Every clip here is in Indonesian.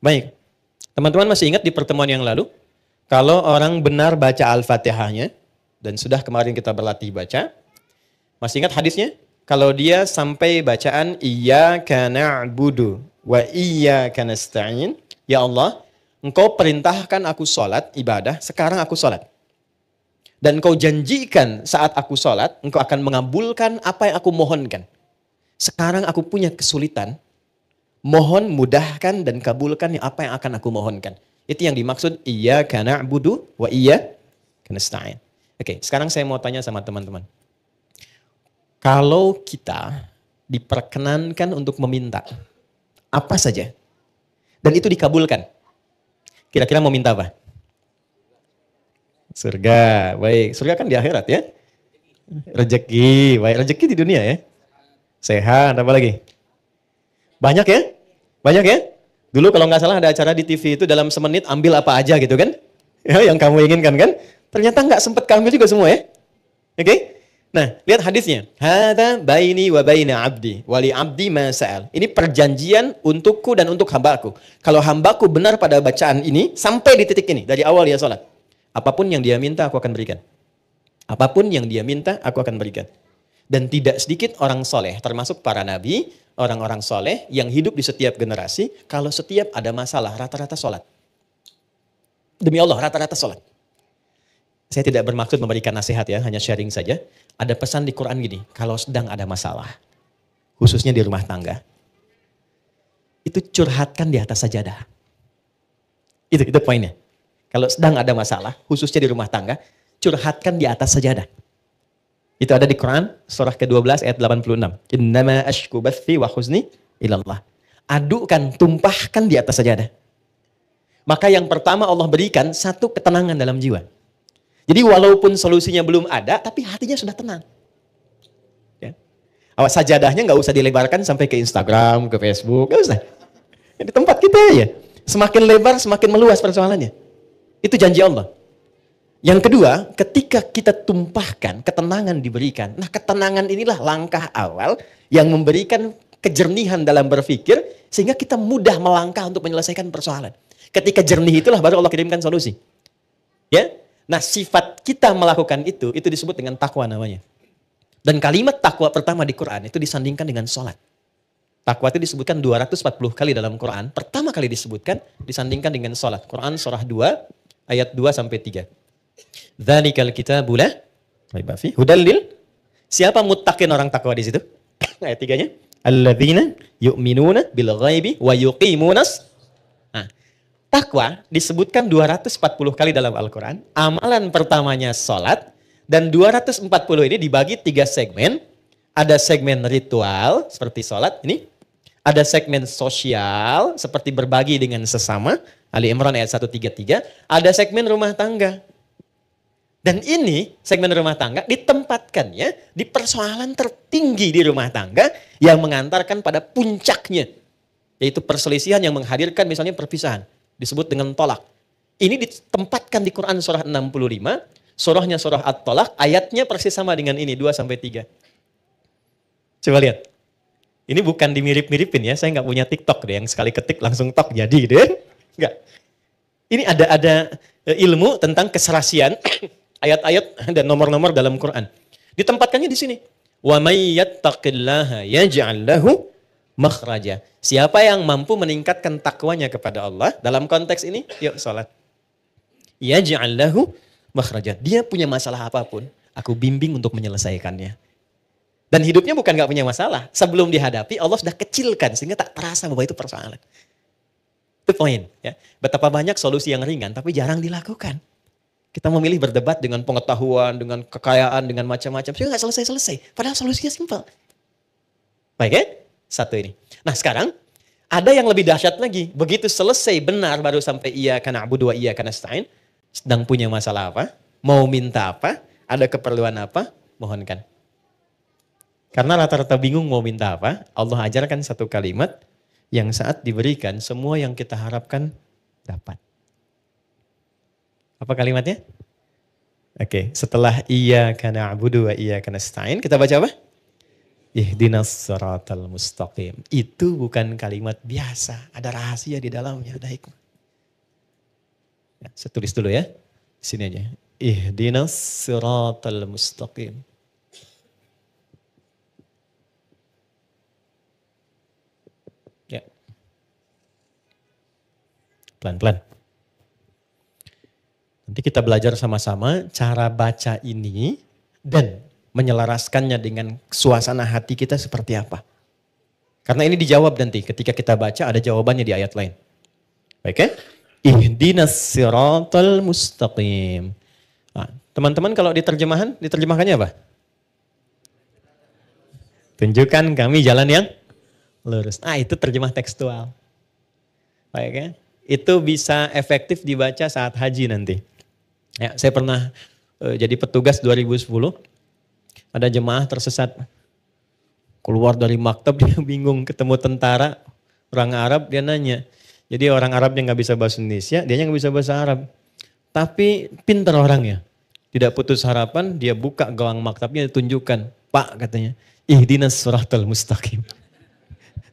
Baik, teman-teman masih ingat di pertemuan yang lalu, kalau orang benar baca Al-Fatihahnya, dan sudah kemarin kita berlatih baca, masih ingat hadisnya? Kalau dia sampai bacaan Iyyaka na'budu wa iyyaka nasta'in, ya Allah, Engkau perintahkan aku sholat, ibadah, sekarang aku sholat. Dan Engkau janjikan saat aku sholat, Engkau akan mengabulkan apa yang aku mohonkan. Sekarang aku punya kesulitan, mohon mudahkan dan kabulkan apa yang akan aku mohonkan. Itu yang dimaksud Iyyaka na'budu wa iyyaka nasta'in. Oke, sekarang saya mau tanya sama teman-teman. Kalau kita diperkenankan untuk meminta apa saja dan itu dikabulkan, kira-kira mau minta apa? Surga, baik. Surga kan di akhirat ya. Rezeki, baik. Rezeki di dunia ya. Sehat, apa lagi? Banyak ya? Banyak ya? Dulu kalau nggak salah ada acara di TV itu dalam semenit ambil apa aja gitu kan? Ya, yang kamu inginkan kan? Ternyata nggak sempat kamu juga semua ya. Oke? Nah, lihat hadisnya. Hada baini wa baina abdi, wali abdi ma sa'al. Ini perjanjian untukku dan untuk hambaku. Kalau hambaku benar pada bacaan ini, sampai di titik ini, dari awal dia sholat. Apapun yang dia minta, aku akan berikan. Apapun yang dia minta, aku akan berikan. Dan tidak sedikit orang soleh, termasuk para nabi, orang-orang soleh yang hidup di setiap generasi, kalau setiap ada masalah, rata-rata sholat. Demi Allah, rata-rata sholat. Saya tidak bermaksud memberikan nasihat ya, hanya sharing saja. Ada pesan di Quran gini, kalau sedang ada masalah, khususnya di rumah tangga, itu curhatkan di atas sajadah. Itu poinnya. Kalau sedang ada masalah, khususnya di rumah tangga, curhatkan di atas sajadah. Itu ada di Quran, surah ke-12 ayat 86. Innama ashku bathi wa huzni ilallah. Adukan, tumpahkan di atas sajadah. Maka yang pertama Allah berikan satu ketenangan dalam jiwa. Jadi walaupun solusinya belum ada, tapi hatinya sudah tenang. Ya. Awas sajadahnya nggak usah dilebarkan sampai ke Instagram, ke Facebook, nggak usah. Di tempat kita ya. Semakin lebar, semakin meluas persoalannya. Itu janji Allah. Yang kedua, ketika kita tumpahkan, ketenangan diberikan. Nah, ketenangan inilah langkah awal yang memberikan kejernihan dalam berpikir, sehingga kita mudah melangkah untuk menyelesaikan persoalan. Ketika jernih itulah baru Allah kirimkan solusi. Ya. Nah, sifat kita melakukan itu disebut dengan takwa namanya. Dan kalimat takwa pertama di Quran itu disandingkan dengan sholat. Takwa itu disebutkan 240 kali dalam Quran. Pertama kali disebutkan, disandingkan dengan sholat. Quran surah 2, ayat 2-3. Dzalikal kitabu la raiba fihi hudal lil. Siapa muttaqin orang takwa di situ? Ayat 3-nya. Alladzina yu'minuna bil ghaibi wa yuqimunas. Nah, takwa disebutkan 240 kali dalam Al-Quran. Amalan pertamanya sholat. Dan 240 ini dibagi 3 segmen. Ada segmen ritual seperti sholat ini. Ada segmen sosial seperti berbagi dengan sesama. Ali Imran ayat 133. Ada segmen rumah tangga. Dan ini segmen rumah tangga ditempatkannya di persoalan tertinggi di rumah tangga yang mengantarkan pada puncaknya. Yaitu perselisihan yang menghadirkan misalnya perpisahan. Disebut dengan tolak. Ini ditempatkan di Quran surah 65. Surahnya surah At-Tolak. Ayatnya persis sama dengan ini 2-3. Coba lihat. Ini bukan dimirip-miripin ya. Saya nggak punya TikTok deh yang sekali ketik langsung tok jadi deh. Enggak. Ini ada ilmu tentang keserasian ayat-ayat dan nomor-nomor dalam Quran. Ditempatkannya di sini. Wa may yattaqillaha yaj'al lahu makhraja. Siapa yang mampu meningkatkan takwanya kepada Allah dalam konteks ini, yuk salat. Yaj'al lahu makhraja. Dia punya masalah apapun, aku bimbing untuk menyelesaikannya. Dan hidupnya bukan nggak punya masalah. Sebelum dihadapi, Allah sudah kecilkan sehingga tak terasa bahwa itu persoalan. Itu poin. Ya. Betapa banyak solusi yang ringan, tapi jarang dilakukan. Kita memilih berdebat dengan pengetahuan, dengan kekayaan, dengan macam-macam. Sehingga nggak selesai-selesai. Padahal solusinya simpel. Baik ya? Satu ini. Nah sekarang, ada yang lebih dahsyat lagi. Begitu selesai benar, baru sampai iyyaka na'budu wa iyyaka nasta'in. Sedang punya masalah apa? Mau minta apa? Ada keperluan apa? Mohonkan. Karena rata-rata bingung mau minta apa, Allah ajarkan satu kalimat yang saat diberikan semua yang kita harapkan dapat. Apa kalimatnya? Oke, setelah iyyaka na'budu wa iyyaka nasta'in, kita baca apa? Ihdinas siratal mustaqim. Itu bukan kalimat biasa, ada rahasia di dalamnya, ada hikmah. Ya, saya tulis dulu ya. Sini aja. Ihdinas siratal mustaqim. Ya. Pelan-pelan. Nanti kita belajar sama-sama cara baca ini dan menyelaraskannya dengan suasana hati kita seperti apa. Karena ini dijawab nanti ketika kita baca ada jawabannya di ayat lain. Baik ya? Ihdinas siratal mustaqim. Nah, teman-teman kalau diterjemahkannya apa? Tunjukkan kami jalan yang lurus. Ah, itu terjemah tekstual. Baik ya? Itu bisa efektif dibaca saat haji nanti. Ya, saya pernah jadi petugas 2010. Ada jemaah tersesat. Keluar dari maktab dia bingung ketemu tentara orang Arab, dia nanya. Jadi orang Arabnya nggak bisa bahasa Indonesia, dianya nggak bisa bahasa Arab. Tapi pintar orangnya. Tidak putus harapan, dia buka gawang maktabnya ditunjukkan. Pak katanya, ihdinas siratal mustaqim.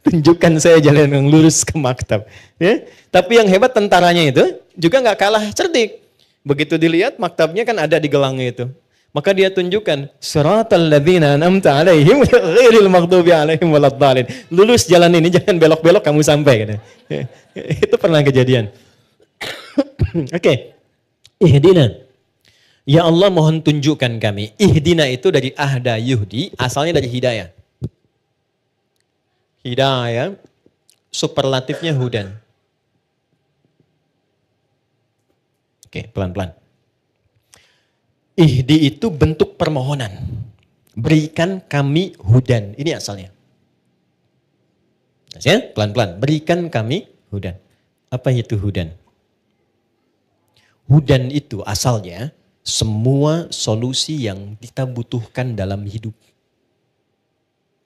Tunjukkan saya jalan yang lurus ke maktab. Ya? Tapi yang hebat tentaranya itu juga nggak kalah cerdik. Begitu dilihat maktabnya kan ada di gelangnya itu. Maka dia tunjukkan siratal ladzina an'amta 'alaihim ghairil maghdubi 'alaihim waladdallin. Lulus jalan ini, jangan belok-belok kamu sampai katanya. Itu pernah kejadian. Oke. Ihdina. Ya Allah mohon tunjukkan kami. Ihdina itu dari ahda yuhdi, asalnya dari hidayah. Hidayah superlatifnya hudan. Oke, pelan-pelan. Ihdi itu bentuk permohonan. Berikan kami hudan. Ini asalnya. Ya, pelan-pelan. Berikan kami hudan. Apa itu hudan? Hudan itu asalnya semua solusi yang kita butuhkan dalam hidup.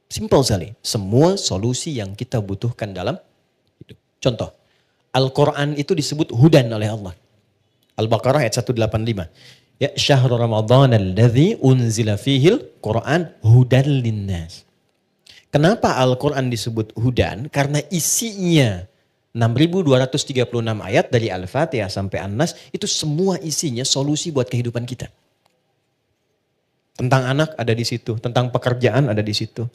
Simpel sekali. Semua solusi yang kita butuhkan dalam hidup. Contoh. Al-Quran itu disebut hudan oleh Allah. Al-Baqarah ayat 185. Ya syahrul Ramadan alladzi unzila fihil Quran hudan linnas. Kenapa Al-Quran disebut hudan? Karena isinya 6.236 ayat dari Al-Fatihah sampai An-Nas itu semua isinya solusi buat kehidupan kita. Tentang anak ada di situ, tentang pekerjaan ada di situ.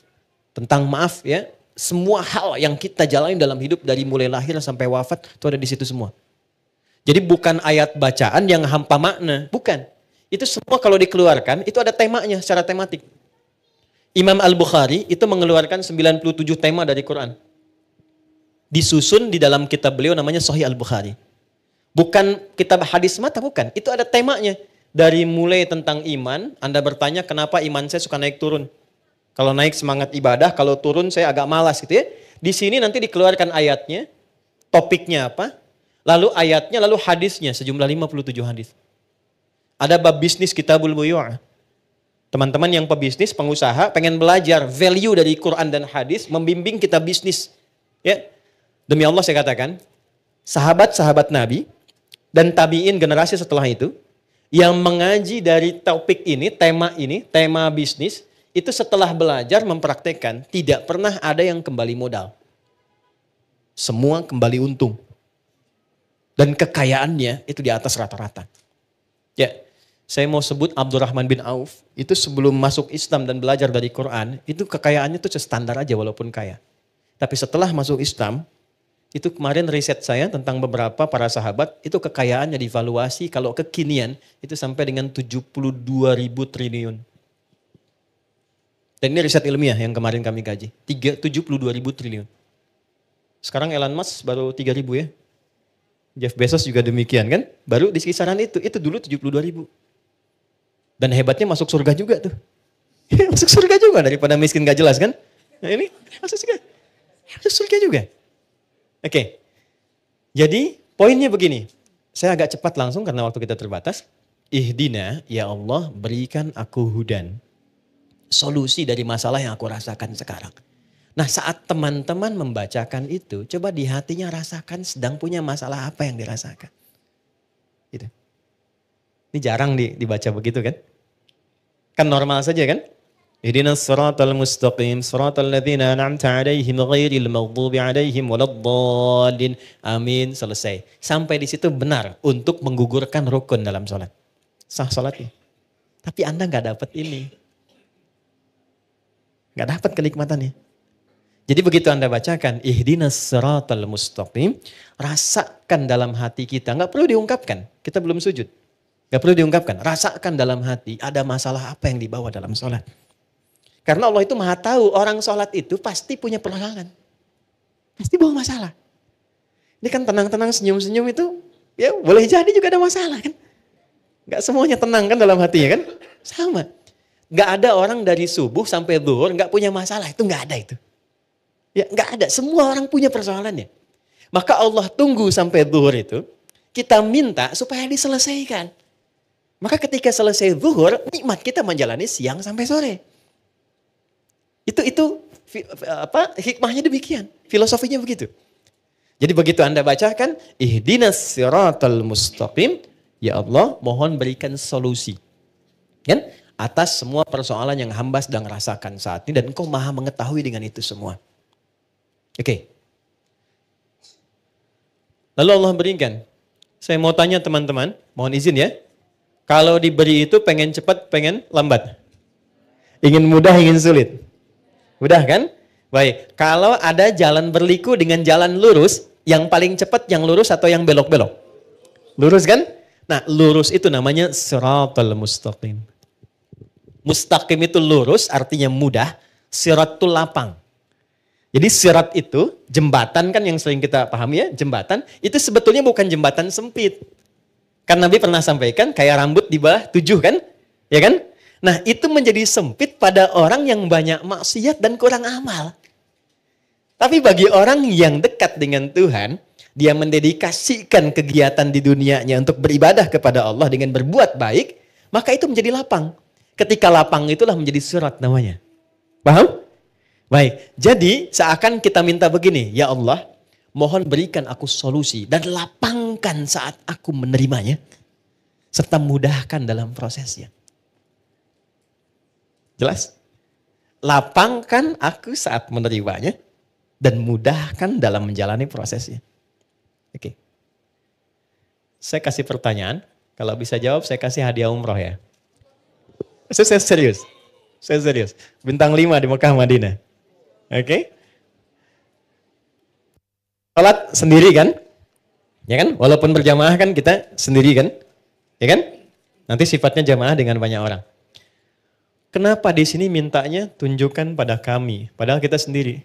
Tentang maaf ya, semua hal yang kita jalani dalam hidup dari mulai lahir sampai wafat itu ada di situ semua. Jadi bukan ayat bacaan yang hampa makna, bukan. Itu semua kalau dikeluarkan, itu ada temanya secara tematik. Imam Al-Bukhari itu mengeluarkan 97 tema dari Quran. Disusun di dalam kitab beliau namanya Sahih Al-Bukhari. Bukan kitab hadis mata, bukan. Itu ada temanya. Dari mulai tentang iman, Anda bertanya kenapa iman saya suka naik turun. Kalau naik semangat ibadah, kalau turun saya agak malas gitu ya. Di sini nanti dikeluarkan ayatnya, topiknya apa, lalu ayatnya, lalu hadisnya, sejumlah 57 hadis. Ada bab bisnis kitabul buyu'. Teman-teman yang pebisnis, pengusaha, pengen belajar value dari Quran dan hadis, membimbing kita bisnis. Ya, demi Allah saya katakan, sahabat-sahabat Nabi dan tabi'in generasi setelah itu, yang mengaji dari topik ini, tema bisnis, itu setelah belajar mempraktekkan, tidak pernah ada yang kembali modal. Semua kembali untung. Dan kekayaannya itu di atas rata-rata. Ya, saya mau sebut Abdurrahman bin Auf, itu sebelum masuk Islam dan belajar dari Quran, itu kekayaannya itu standar aja walaupun kaya. Tapi setelah masuk Islam, itu kemarin riset saya tentang beberapa para sahabat, itu kekayaannya divaluasi kalau kekinian, itu sampai dengan 72.000 triliun. Dan ini riset ilmiah yang kemarin kami kaji, 72.000 triliun. Sekarang Elon Musk baru 3.000 ya. Jeff Bezos juga demikian kan, baru di kisaran itu dulu 72.000. Dan hebatnya masuk surga juga tuh. Masuk surga juga daripada miskin gak jelas kan. Nah ini masuk surga juga. Oke. Jadi poinnya begini. Saya agak cepat langsung karena waktu kita terbatas. Ihdina, ya Allah berikan aku hudan. Solusi dari masalah yang aku rasakan sekarang. Nah saat teman-teman membacakan itu, coba di hatinya rasakan sedang punya masalah apa yang dirasakan. Gitu. Ini jarang dibaca begitu kan? Kan normal saja kan? Ihdinas siratal mustaqim, siratal ladzina an'amta 'alaihim ghairil maghdubi 'alaihim waladdallin. Amin, selesai. Sampai di situ benar untuk menggugurkan rukun dalam sholat. Sah sholatnya. Tapi Anda nggak dapat ini. Nggak dapat kenikmatannya. Jadi begitu Anda bacakan, ihdinas siratal mustaqim, rasakan dalam hati kita. Nggak perlu diungkapkan, kita belum sujud. Nggak perlu diungkapkan, rasakan dalam hati ada masalah apa yang dibawa dalam sholat. Karena Allah itu maha tahu orang sholat itu pasti punya persoalan. Pasti bawa masalah. Ini kan tenang-tenang senyum-senyum itu ya boleh jadi juga ada masalah kan. Gak semuanya tenang kan dalam hatinya kan. Sama. Gak ada orang dari subuh sampai zuhur gak punya masalah. Itu gak ada itu. Ya gak ada. Semua orang punya persoalannya. Maka Allah tunggu sampai zuhur itu. Kita minta supaya diselesaikan. Maka ketika selesai zuhur nikmat kita menjalani siang sampai sore. Itu hikmahnya demikian, filosofinya begitu. Jadi begitu Anda bacakan ihdinas siratal mustaqim, ya Allah mohon berikan solusi kan atas semua persoalan yang hamba sedang rasakan saat ini dan Engkau Maha mengetahui dengan itu semua. Oke. Lalu Allah berikan. Saya mau tanya teman-teman, mohon izin ya. Kalau diberi itu pengen cepat, pengen lambat? Ingin mudah, ingin sulit? Mudah kan? Baik, kalau ada jalan berliku dengan jalan lurus, yang paling cepat yang lurus atau yang belok-belok? Lurus kan? Nah, lurus itu namanya siratal mustaqim. Mustaqim itu lurus, artinya mudah. Sirat itu lapang. Jadi sirat itu, jembatan kan yang sering kita pahami ya, jembatan, itu sebetulnya bukan jembatan sempit. Kan Nabi pernah sampaikan, kayak rambut di bawah 7 kan? Ya kan? Nah itu menjadi sempit pada orang yang banyak maksiat dan kurang amal. Tapi bagi orang yang dekat dengan Tuhan, dia mendedikasikan kegiatan di dunianya untuk beribadah kepada Allah dengan berbuat baik, maka itu menjadi lapang. Ketika lapang itulah menjadi surat namanya. Paham? Baik, jadi seakan kita minta begini, ya Allah, mohon berikan aku solusi dan lapangkan saat aku menerimanya, serta mudahkan dalam prosesnya. Jelas? Lapangkan aku saat menerimanya dan mudahkan dalam menjalani prosesnya. Oke. Saya kasih pertanyaan, kalau bisa jawab saya kasih hadiah umroh ya. Saya serius. Saya serius. Bintang 5 di Mekah Madinah. Oke. Salat sendiri kan? Ya kan? Walaupun berjamaah kan kita sendiri kan? Ya kan? Nanti sifatnya jamaah dengan banyak orang. Kenapa di sini mintanya tunjukkan pada kami, padahal kita sendiri?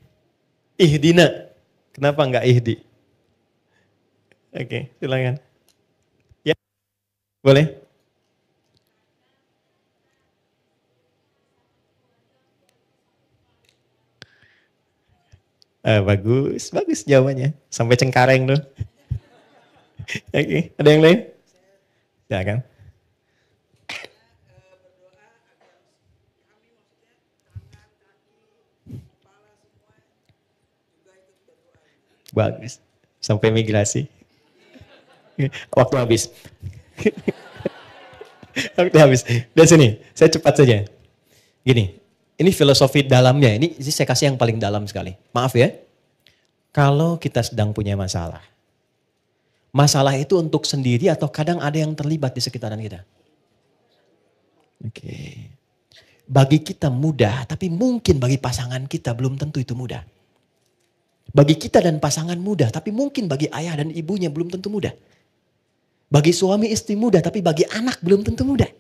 Ihdina. Kenapa enggak ihdi? Oke, silakan. Ya. Boleh? Bagus jawabannya. Sampai Cengkareng tuh. Oke, ada yang lain? Ya kan? Bagus. Sampai migrasi. Waktu habis. Waktu habis. Dan sini, saya cepat saja. Gini, ini filosofi dalamnya. Ini saya kasih yang paling dalam sekali. Maaf ya. Kalau kita sedang punya masalah. Masalah itu untuk sendiri atau kadang ada yang terlibat di sekitaran kita. Oke. Bagi kita mudah, tapi mungkin bagi pasangan kita belum tentu itu mudah. Bagi kita dan pasangan mudah, tapi mungkin bagi ayah dan ibunya belum tentu mudah. Bagi suami istri mudah, tapi bagi anak belum tentu mudah.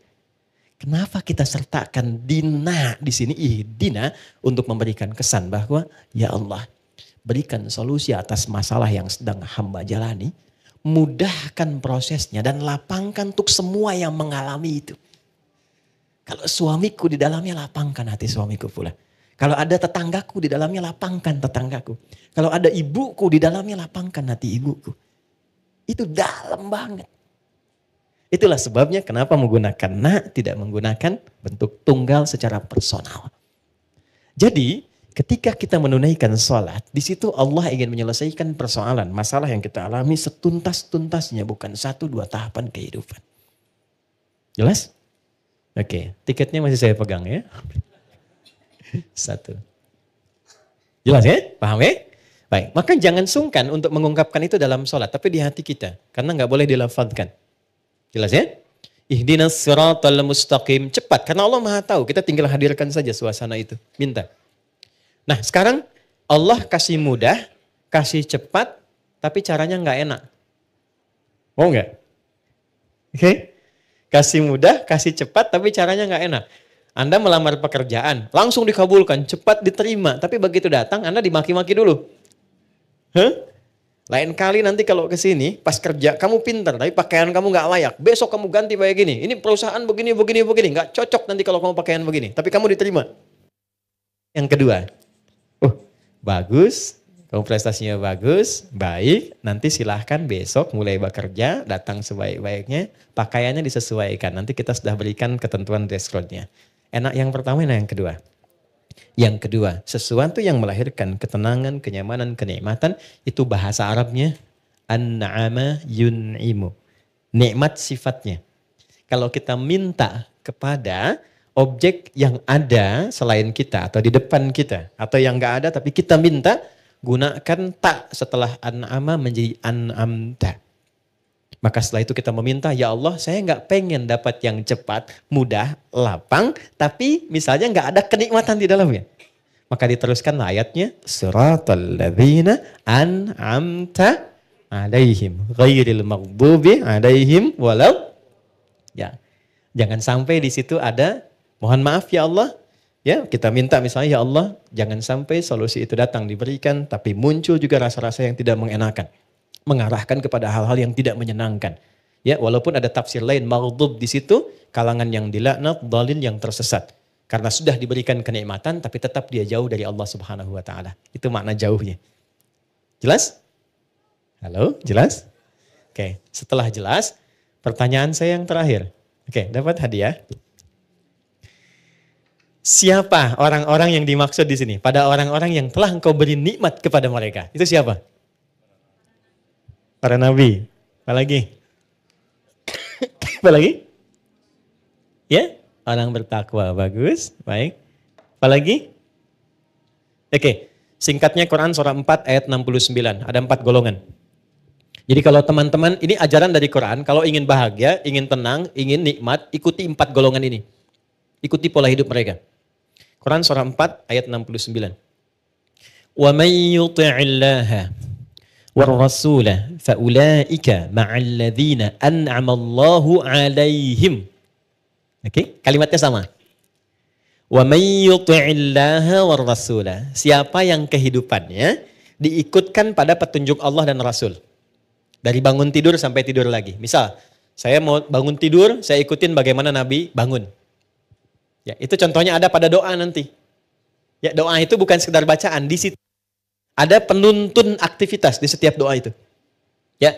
Kenapa kita sertakan dina di sini, ihdina, untuk memberikan kesan bahwa ya Allah, berikan solusi atas masalah yang sedang hamba jalani, mudahkan prosesnya dan lapangkan untuk semua yang mengalami itu. Kalau suamiku di dalamnya, lapangkan hati suamiku pula. Kalau ada tetanggaku di dalamnya, lapangkan tetanggaku. Kalau ada ibuku di dalamnya, lapangkan hati ibuku. Itu dalam banget. Itulah sebabnya kenapa menggunakan na, tidak menggunakan bentuk tunggal secara personal. Jadi ketika kita menunaikan sholat, di situ Allah ingin menyelesaikan persoalan, masalah yang kita alami setuntas-tuntasnya, bukan 1-2 tahapan kehidupan. Jelas? Oke, tiketnya masih saya pegang ya. Satu. Jelas ya? Paham ya? Baik, maka jangan sungkan untuk mengungkapkan itu dalam sholat, tapi di hati kita. Karena nggak boleh dilafadzkan. Jelas ya? Ihdinas siratal mustaqim. Cepat, karena Allah Maha tahu. Kita tinggal hadirkan saja suasana itu. Minta. Nah sekarang Allah kasih mudah, kasih cepat, tapi caranya nggak enak. Mau nggak? Oke? Kasih mudah, kasih cepat, tapi caranya nggak enak. Anda melamar pekerjaan, langsung dikabulkan, cepat diterima. Tapi begitu datang, Anda dimaki-maki dulu. Lain kali nanti kalau ke sini, pas kerja, kamu pintar, tapi pakaian kamu nggak layak. Besok kamu ganti kayak gini. Ini perusahaan begini. Nggak cocok nanti kalau kamu pakaian begini. Tapi kamu diterima. Yang kedua, bagus, kamu prestasinya bagus, baik. Nanti silahkan besok mulai bekerja, datang sebaik-baiknya. Pakaiannya disesuaikan. Nanti kita sudah berikan ketentuan dress code-nya. Enak yang pertama, enak yang kedua. Yang kedua, sesuatu yang melahirkan ketenangan, kenyamanan, kenikmatan, itu bahasa Arabnya an-na'ama yun'imu. Nikmat sifatnya. Kalau kita minta kepada objek yang ada selain kita atau di depan kita atau yang enggak ada tapi kita minta, gunakan tak setelah an'ama menjadi an'amta. Maka setelah itu kita meminta, ya Allah saya nggak pengen dapat yang cepat, mudah, lapang, tapi misalnya nggak ada kenikmatan di dalamnya. Maka diteruskan ayatnya, siratal ladzina an'amta alaihim ghairil maghdubi alaihim walau. Ya, jangan sampai di situ ada, mohon maaf ya Allah, ya kita minta misalnya ya Allah jangan sampai solusi itu datang diberikan, tapi muncul juga rasa-rasa yang tidak mengenakan. Mengarahkan kepada hal-hal yang tidak menyenangkan. Ya, walaupun ada tafsir lain maghdub di situ, kalangan yang dilaknat, dhalin yang tersesat. Karena sudah diberikan kenikmatan tapi tetap dia jauh dari Allah Subhanahu wa taala. Itu makna jauhnya. Jelas? Halo, jelas? Oke, setelah jelas, pertanyaan saya yang terakhir. Oke, dapat hadiah. Siapa orang-orang yang dimaksud di sini? Pada orang-orang yang telah engkau beri nikmat kepada mereka. Itu siapa? Para nabi. Apa lagi? Apa lagi? Ya, orang bertakwa. Bagus, baik. Apa lagi? Oke, singkatnya Quran surah 4 ayat 69. Ada 4 golongan. Jadi kalau teman-teman, ini ajaran dari Quran, kalau ingin bahagia, ingin tenang, ingin nikmat, ikuti 4 golongan ini. Ikuti pola hidup mereka. Quran surah 4 ayat 69. Wa may yuti'illaha وَالرَّسُولَ فَأُولَٰئِكَ مَعَ الَّذِينَ أَنْعَمَ اللَّهُ عَلَيْهِمْ. Oke, kalimatnya sama. وَمَنْ يُطِعِ اللَّهَ وَالرَّسُولَ. Siapa yang kehidupannya diikutkan pada petunjuk Allah dan Rasul. Dari bangun tidur sampai tidur lagi. Misal, saya mau bangun tidur, saya ikutin bagaimana Nabi bangun. Ya, itu contohnya ada pada doa nanti. Ya, doa itu bukan sekedar bacaan, di situ ada penuntun aktivitas di setiap doa itu. Ya.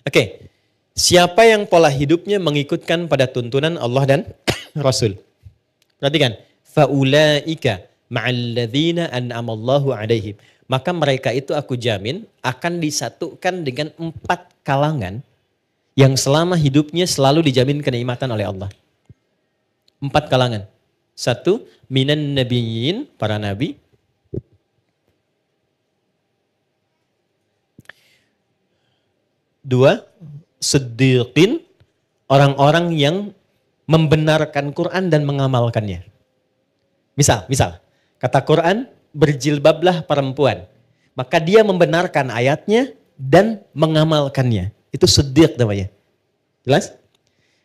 Oke. Siapa yang pola hidupnya mengikutkan pada tuntunan Allah dan Rasul. Perhatikan. Faulaika ma'alladzina an'amallahu alaihim. Maka mereka itu aku jamin akan disatukan dengan 4 kalangan yang selama hidupnya selalu dijamin kenikmatan oleh Allah. 4 kalangan. 1, minan nabiyyin, para nabi. 2, siddiqin, orang-orang yang membenarkan Quran dan mengamalkannya. Misal, kata Quran, berjilbablah perempuan. Maka dia membenarkan ayatnya dan mengamalkannya. Itu siddiq namanya. Jelas?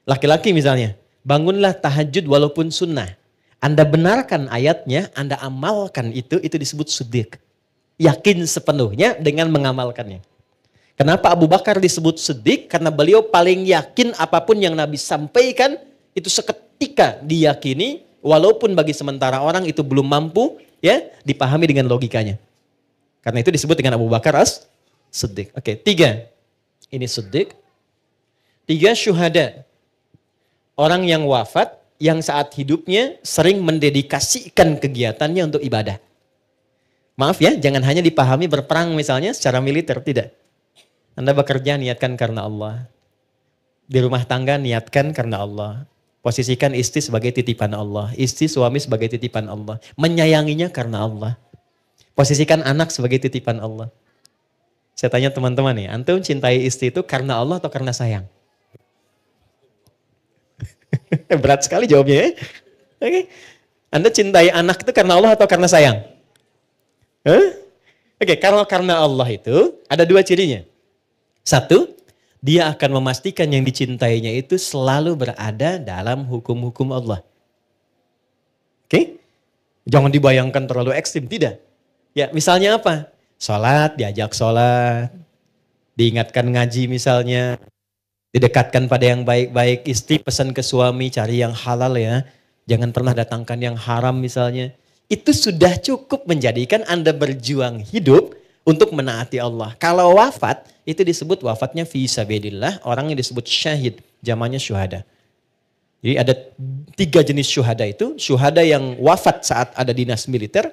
Laki-laki misalnya, bangunlah tahajud walaupun sunnah. Anda benarkan ayatnya, Anda amalkan itu disebut siddiq. Yakin sepenuhnya dengan mengamalkannya. Kenapa Abu Bakar disebut siddiq? Karena beliau paling yakin apapun yang Nabi sampaikan itu seketika diyakini, walaupun bagi sementara orang itu belum mampu ya dipahami dengan logikanya. Karena itu disebut dengan Abu Bakar as-siddiq. Oke, 3. Ini siddiq. 3, syuhada. Orang yang wafat yang saat hidupnya sering mendedikasikan kegiatannya untuk ibadah. Maaf ya, jangan hanya dipahami berperang misalnya secara militer, tidak. Anda bekerja niatkan karena Allah. Di rumah tangga niatkan karena Allah. Posisikan istri sebagai titipan Allah. Istri suami sebagai titipan Allah. Menyayanginya karena Allah. Posisikan anak sebagai titipan Allah. Saya tanya teman-teman nih, antum cintai istri itu karena Allah atau karena sayang? Berat sekali jawabnya ya. Oke. Anda cintai anak itu karena Allah atau karena sayang? Oke, kalau karena Allah itu ada dua cirinya. Satu, dia akan memastikan yang dicintainya itu selalu berada dalam hukum-hukum Allah. Oke? Jangan dibayangkan terlalu ekstrim, tidak. Ya, misalnya apa? Sholat, diajak sholat. Diingatkan ngaji misalnya. Didekatkan pada yang baik-baik. Istri pesan ke suami, cari yang halal ya. Jangan pernah datangkan yang haram misalnya. Itu sudah cukup menjadikan Anda berjuang hidup untuk menaati Allah. Kalau wafat, itu disebut wafatnya fi sabilillah, orang yang disebut syahid, zamannya syuhada. Jadi ada 3 jenis syuhada itu, syuhada yang wafat saat ada dinas militer,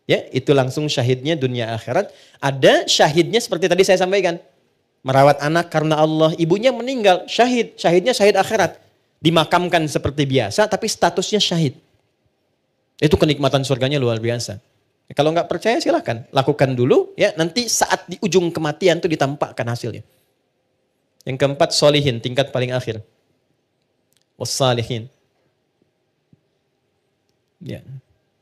ya itu langsung syahidnya dunia akhirat. Ada syahidnya seperti tadi saya sampaikan, merawat anak karena Allah, ibunya meninggal, syahid, syahidnya syahid akhirat. Dimakamkan seperti biasa, tapi statusnya syahid. Itu kenikmatan surganya luar biasa. Kalau nggak percaya silahkan, lakukan dulu ya, nanti saat di ujung kematian itu ditampakkan hasilnya. Yang keempat, solihin, tingkat paling akhir. Wassalihin. Ya.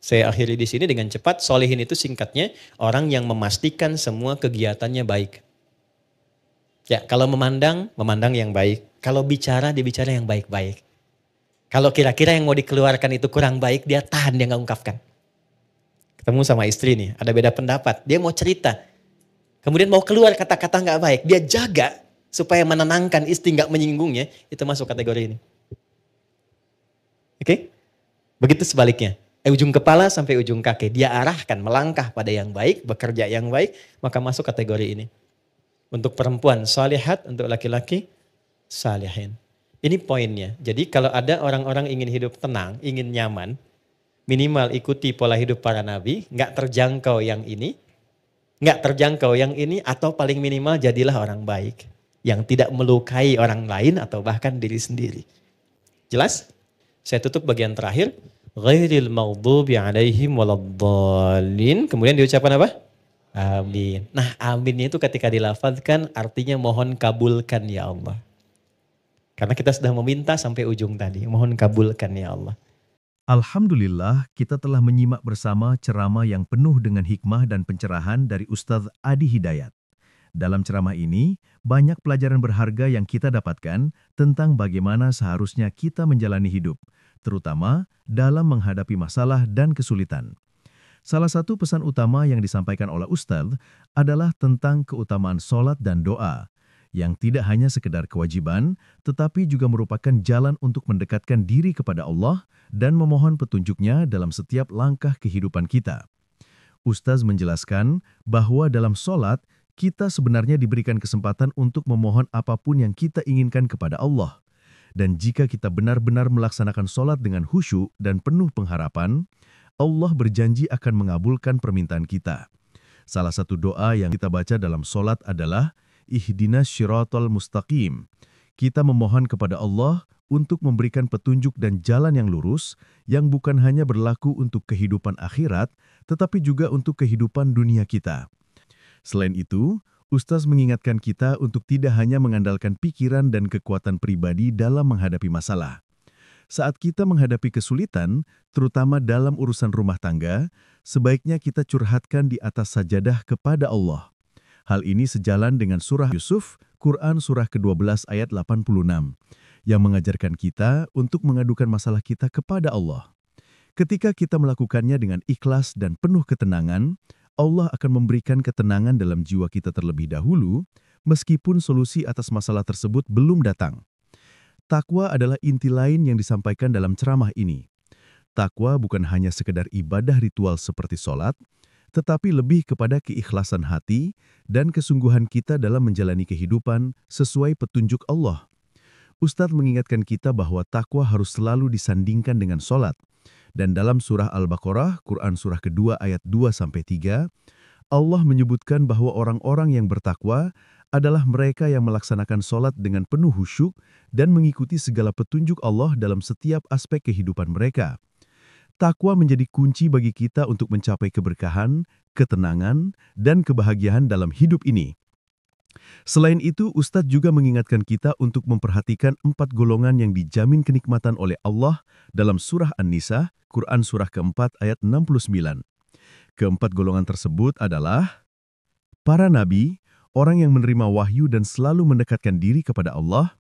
Saya akhiri di sini dengan cepat, solihin itu singkatnya orang yang memastikan semua kegiatannya baik. Ya, kalau memandang yang baik. Kalau bicara, dia bicara yang baik-baik. Kalau kira-kira yang mau dikeluarkan itu kurang baik, dia tahan, dia nggak ungkapkan. Ketemu sama istri nih, ada beda pendapat. Dia mau cerita. Kemudian mau keluar kata-kata nggak baik. Dia jaga supaya menenangkan istri, nggak menyinggungnya. Itu masuk kategori ini. Oke? Begitu sebaliknya. Ujung kepala sampai ujung kaki. Dia arahkan, melangkah pada yang baik, bekerja yang baik. Maka masuk kategori ini. Untuk perempuan, salihat. Untuk laki-laki, salihin. Ini poinnya. Jadi kalau ada orang-orang ingin hidup tenang, ingin nyaman, minimal ikuti pola hidup para nabi, nggak terjangkau yang ini, atau paling minimal jadilah orang baik yang tidak melukai orang lain atau bahkan diri sendiri. Jelas? Saya tutup bagian terakhir. Ghairil maghdubi alaihim waladdallin. Kemudian diucapkan apa? Amin. Nah, aminnya itu ketika dilafazkan artinya mohon kabulkan ya Allah. Karena kita sudah meminta sampai ujung tadi. Mohon kabulkan ya Allah. Alhamdulillah, kita telah menyimak bersama ceramah yang penuh dengan hikmah dan pencerahan dari Ustadz Adi Hidayat. Dalam ceramah ini, banyak pelajaran berharga yang kita dapatkan tentang bagaimana seharusnya kita menjalani hidup, terutama dalam menghadapi masalah dan kesulitan. Salah satu pesan utama yang disampaikan oleh Ustadz adalah tentang keutamaan sholat dan doa, yang tidak hanya sekedar kewajiban, tetapi juga merupakan jalan untuk mendekatkan diri kepada Allah dan memohon petunjuknya dalam setiap langkah kehidupan kita. Ustaz menjelaskan bahwa dalam sholat, kita sebenarnya diberikan kesempatan untuk memohon apapun yang kita inginkan kepada Allah. Dan jika kita benar-benar melaksanakan sholat dengan khusyuk dan penuh pengharapan, Allah berjanji akan mengabulkan permintaan kita. Salah satu doa yang kita baca dalam sholat adalah Ihdinas syiratal mustaqim. Kita memohon kepada Allah untuk memberikan petunjuk dan jalan yang lurus yang bukan hanya berlaku untuk kehidupan akhirat, tetapi juga untuk kehidupan dunia kita. Selain itu, Ustaz mengingatkan kita untuk tidak hanya mengandalkan pikiran dan kekuatan pribadi dalam menghadapi masalah. Saat kita menghadapi kesulitan, terutama dalam urusan rumah tangga, sebaiknya kita curhatkan di atas sajadah kepada Allah. Hal ini sejalan dengan surah Yusuf, Quran surah ke-12 ayat 86, yang mengajarkan kita untuk mengadukan masalah kita kepada Allah. Ketika kita melakukannya dengan ikhlas dan penuh ketenangan, Allah akan memberikan ketenangan dalam jiwa kita terlebih dahulu, meskipun solusi atas masalah tersebut belum datang. Takwa adalah inti lain yang disampaikan dalam ceramah ini. Takwa bukan hanya sekedar ibadah ritual seperti sholat, tetapi lebih kepada keikhlasan hati dan kesungguhan kita dalam menjalani kehidupan sesuai petunjuk Allah. Ustadz mengingatkan kita bahwa takwa harus selalu disandingkan dengan sholat. Dan dalam surah Al-Baqarah, Quran surah kedua ayat 2-3, Allah menyebutkan bahwa orang-orang yang bertakwa adalah mereka yang melaksanakan sholat dengan penuh khusyuk dan mengikuti segala petunjuk Allah dalam setiap aspek kehidupan mereka. Takwa menjadi kunci bagi kita untuk mencapai keberkahan, ketenangan, dan kebahagiaan dalam hidup ini. Selain itu, Ustadz juga mengingatkan kita untuk memperhatikan 4 golongan yang dijamin kenikmatan oleh Allah dalam surah An-Nisa, Quran surah keempat ayat 69. Keempat golongan tersebut adalah para nabi, orang yang menerima wahyu dan selalu mendekatkan diri kepada Allah;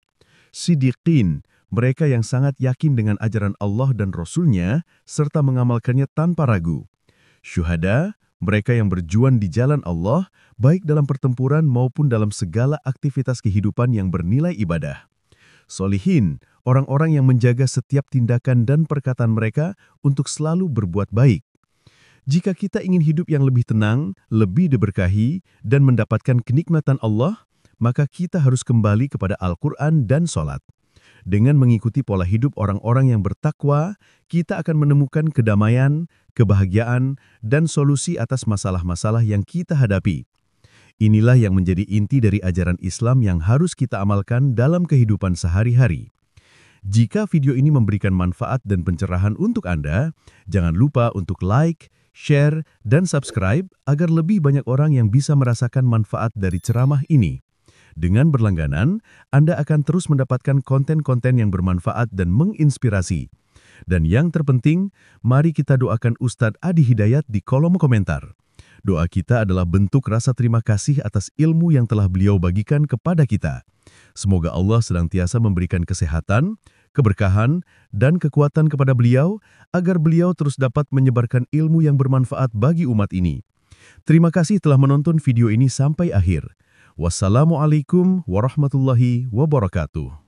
Siddiqin, mereka yang sangat yakin dengan ajaran Allah dan Rasul-Nya, serta mengamalkannya tanpa ragu; Syuhada, mereka yang berjuang di jalan Allah, baik dalam pertempuran maupun dalam segala aktivitas kehidupan yang bernilai ibadah; Solihin, orang-orang yang menjaga setiap tindakan dan perkataan mereka untuk selalu berbuat baik. Jika kita ingin hidup yang lebih tenang, lebih diberkahi, dan mendapatkan kenikmatan Allah, maka kita harus kembali kepada Al-Quran dan sholat. Dengan mengikuti pola hidup orang-orang yang bertakwa, kita akan menemukan kedamaian, kebahagiaan, dan solusi atas masalah-masalah yang kita hadapi. Inilah yang menjadi inti dari ajaran Islam yang harus kita amalkan dalam kehidupan sehari-hari. Jika video ini memberikan manfaat dan pencerahan untuk Anda, jangan lupa untuk like, share, dan subscribe agar lebih banyak orang yang bisa merasakan manfaat dari ceramah ini. Dengan berlangganan, Anda akan terus mendapatkan konten-konten yang bermanfaat dan menginspirasi. Dan yang terpenting, mari kita doakan Ustadz Adi Hidayat di kolom komentar. Doa kita adalah bentuk rasa terima kasih atas ilmu yang telah beliau bagikan kepada kita. Semoga Allah senantiasa memberikan kesehatan, keberkahan, dan kekuatan kepada beliau, agar beliau terus dapat menyebarkan ilmu yang bermanfaat bagi umat ini. Terima kasih telah menonton video ini sampai akhir. Wassalamualaikum warahmatullahi wabarakatuh.